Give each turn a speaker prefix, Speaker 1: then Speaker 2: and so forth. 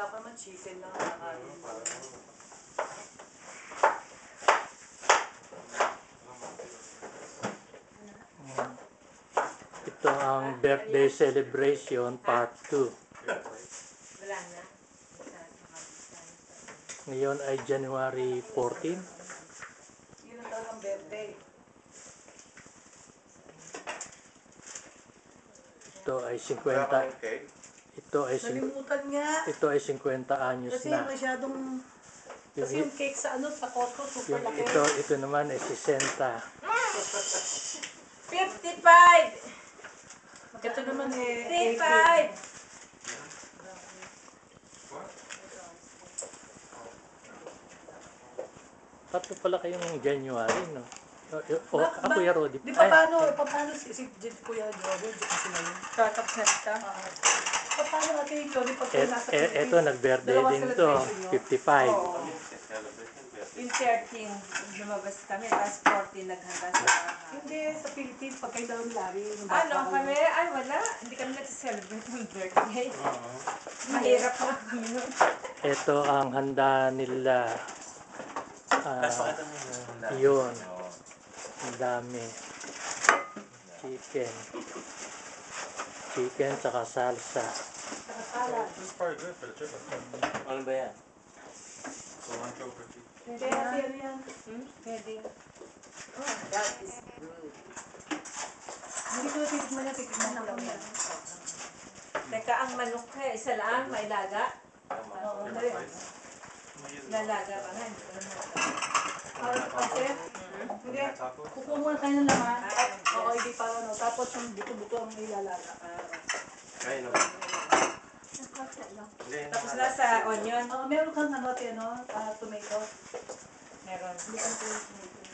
Speaker 1: wala pa naman chicken lang nakain.
Speaker 2: Ito ang birthday celebration part 2.
Speaker 3: Wala na.
Speaker 2: Ngayon ay January 14.
Speaker 1: Yun ang talagang birthday.
Speaker 2: Ito ay 50.
Speaker 1: Nalimutan nga.
Speaker 2: Ito ay 50 anyos
Speaker 1: Kasi
Speaker 2: na.
Speaker 1: masyadong... Kasi yung cake sa sa Costco, super laki.
Speaker 2: Ito naman ay 60.
Speaker 3: 55!
Speaker 1: Ito naman eh...
Speaker 3: 55!
Speaker 2: Tatlo pala kayong January, no? Ako
Speaker 1: Ba-
Speaker 2: ya Rodi.
Speaker 1: Di pa paano si Kuya Jojo, sila yun?
Speaker 3: Kakapsat ka?
Speaker 1: Paano natin ito? Di pa nasa
Speaker 2: Ito, nag-birthday
Speaker 1: Dalawa
Speaker 2: din to.
Speaker 1: celebration nyo?
Speaker 2: 55.
Speaker 3: Oo. Yung 13, lumabas kami, tapos 14 naghanda sa bahay.
Speaker 1: Hindi, sa Philippines, pag kayo daw lari.
Speaker 3: Ano kami? Ay, wala. Hindi kami nag-celebrate ng birthday. Mahirap na kami nun.
Speaker 2: Ito ang handa nila. Yun. Ang dami. Chicken tsaka salsa.
Speaker 4: This is probably good for the chicken.
Speaker 5: Ano ba yan?
Speaker 4: Cilantro for chicken.
Speaker 1: Hindi, ano yan?
Speaker 3: Pwede.
Speaker 1: Oh, that is good. Hindi ko titigman na, titigman na lang yan.
Speaker 3: Teka, ang manok ka, isa lang, may laga.
Speaker 1: Oo,
Speaker 4: They're
Speaker 1: dali.
Speaker 4: spicy.
Speaker 3: Lalaga pa nga, hindi ko na
Speaker 1: Kasi, hindi, kukuha muna tayo ng laman. Oo, hindi para no. Tapos yung buto-buto ang ilalaga.
Speaker 4: Ayun, no.
Speaker 3: Tapos nasa onion.
Speaker 1: Meron kang ano, tomato.
Speaker 3: Meron.
Speaker 1: Hindi kang tomato.